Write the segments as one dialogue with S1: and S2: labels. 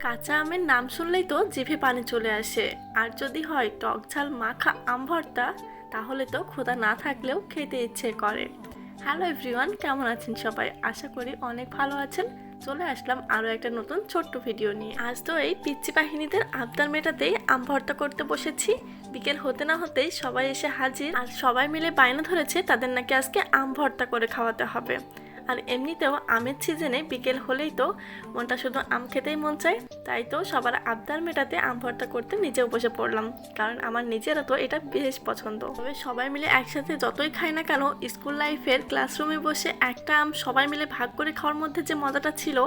S1: কাঁচা আমের নাম শুনলেই তো জিভে পানি চলে আসে। আর যদি হয় টক ঝাল মাখা আম ভর্তা, তাহলে তো ক্ষুধা না থাকলেও খেতে ইচ্ছে করে। হ্যালো এভরিওয়ান, কেমন আছেন সবাই? আশা করি অনেক ভালো আছেন। চলে আসলাম আরও একটা নতুন ছোট্ট ভিডিও নিয়ে। আজ তো এই পিচ্চি বাহিনীদের আবদার মেটাতেই আম ভর্তা করতে বসেছি। বিকেল হতে না হতেই সবাই এসে হাজির, আর সবাই মিলে বায়না ধরেছে তাদের নাকি আজকে আম ভর্তা করে খাওয়াতে হবে। আর এমনিতেও আমের সিজনে বিকেল হলেই তো মনটা শুধু আম খেতেই মন চায়। তাই তো সবার আবদার মেটাতে আম ভর্তা করতে নিজেও বসে পড়লাম, কারণ আমার নিজেরও তো এটা বেশ পছন্দ। তবে সবাই মিলে একসাথে যতই খাই না কেন, স্কুল লাইফের ক্লাসরুমে বসে একটা আম সবাই মিলে ভাগ করে খাওয়ার মধ্যে যে মজাটা ছিল,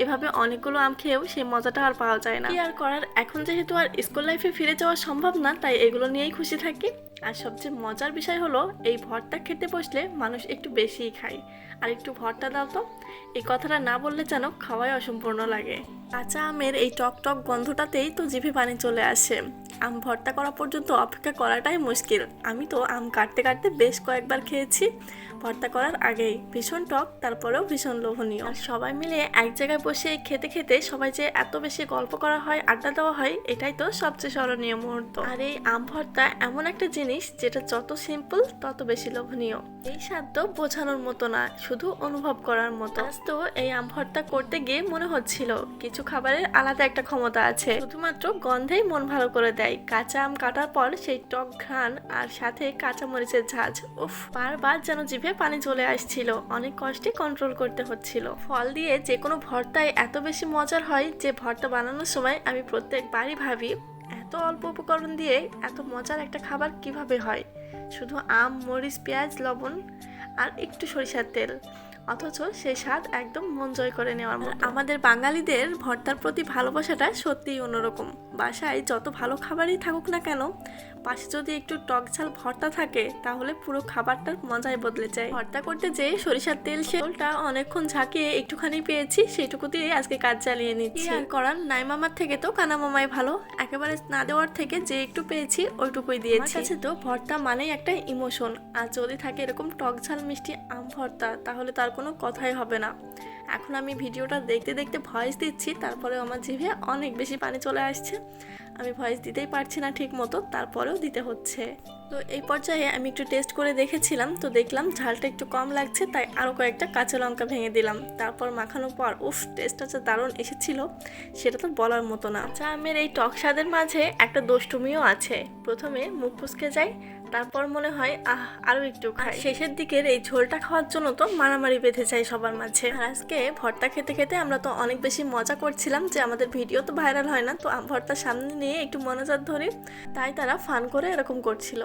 S1: এভাবে অনেকগুলো আম খেয়েও সেই মজাটা আর পাওয়া যায় না। কি আর করার, এখন যেহেতু আর স্কুল লাইফে ফিরে যাওয়া সম্ভব না, তাই এগুলো নিয়েই খুশি থাকি। আর সবচেয়ে মজার বিষয় হলো, এই ভর্তা খেতে বসলে মানুষ একটু বেশিই খায়। আর একটু ভর্তা দাও তো, এই কথাটা না বললে যেন খাওয়াই অসম্পূর্ণ লাগে। কাঁচা আমের এই টক টক গন্ধটাতেই তো জিভে পানি চলে আসে। আম ভর্তা করা পর্যন্ত অপেক্ষা করাটাই মুশকিল। আমি তো আম কাটতে কাটতে বেশ কয়েকবার খেয়েছি। ভর্তা করার আগেই ভীষণ টক, তারপরেও ভীষণ লোভনীয়। আর সবাই মিলে এক জায়গায় বসে খেতে খেতে সবাই যে এত বেশি গল্প করা হয়, আড্ডা দেওয়া হয়, এটাই তো সবচেয়ে স্মরণীয় মুহূর্ত। আর এই আম ভর্তা এমন একটা জিনিস যেটা যত সিম্পল তত বেশি লোভনীয়। এই স্বাদ তো বোঝানোর মতো না, শুধু অনুভব করার মতো। আজ তো এই আম ভর্তা করতে গিয়ে মনে হচ্ছিল কিছু খাবারের আলাদা একটা ক্ষমতা আছে, শুধুমাত্র গন্ধেই মন ভালো করে দেয়। কাঁচা আম কাটার পর সেই টক ঘ্রাণ, আর সাথে কাঁচা মরিচের ঝাঁঝ, উফ, বারবার যেন জিভে পানি চলে আসছিল। অনেক কষ্টে কন্ট্রোল করতে হচ্ছিল। ফল দিয়ে যে কোনো ভর্তায় এত বেশি মজার হয় যে ভর্তা বানানোর সময় আমি প্রত্যেকবারই ভাবি, এত অল্প উপকরণ দিয়ে এত মজার একটা খাবার কিভাবে হয়। শুধু আম, মরিচ, পেঁয়াজ, লবণ আর একটু সরিষার তেল, অথচ সেই স্বাদ একদম মন জয় করে নেওয়ার মতো। আমাদের বাঙালিদের ভর্তার প্রতি ভালোবাসাটা সত্যিই অন্যরকম। বাসায় যত ভালো খাবারই থাকুক না কেন, পাশে যদি একটু টক ঝাল ভর্তা থাকে, তাহলে পুরো খাবারটার মজাই বদলে যায়। ভর্তা করতে যে সরিষার তেল, সেটা অনেকক্ষণ ঝাঁকিয়ে একটুখানি পেয়েছি, সেইটুকু দিয়ে আজকে কাজ চালিয়ে নিচ্ছি। আর করার নাই, মামার থেকে তো কানা মামাই ভালো। একেবারে না দেওয়ার থেকে যে একটু পেয়েছি ওইটুকুই দিয়েছি। আমার কাছে তো ভর্তা মানেই একটা ইমোশন। আর যদি থাকে এরকম টক ঝাল মিষ্টি আম ভর্তা, তাহলে তার কোনো কথাই হবে না। এখন আমি ভিডিওটা দেখতে দেখতে ভয়েস দিচ্ছি, তারপরেও আমার জিভে অনেক বেশি পানি চলে আসছে। আমি ভয়েস দিতেই পারছি না ঠিক মতো, তারপরেও দিতে হচ্ছে। তো এই পর্যায়ে আমি একটু টেস্ট করে দেখেছিলাম, তো দেখলাম ঝালটা একটু কম লাগছে, তাই আরও কয়েকটা কাঁচা লঙ্কা ভেঙে দিলাম। তারপর মাখানোর পর উফ, টেস্টটা যে দারুণ এসেছিল সেটা তো বলার মতো না। চা আমের এই টক স্বাদের মাঝে একটা দুষ্টুমিও আছে। প্রথমে মুখ ফুসকে যায়, তারপর মনে হয় আরো একটু খাই। শেষের দিকের এই ঝোলটা খাওয়ার জন্য তো মারামারি বেঁধে যায় সবার মাঝে। আর আজকে ভর্তা খেতে খেতে আমরা তো অনেক বেশি মজা করছিলাম যে আমাদের ভিডিও তো ভাইরাল হয় না, তো ভর্তার সামনে নিয়ে একটু মনোযোগ ধরি, তাই তারা ফান করে এরকম করছিল।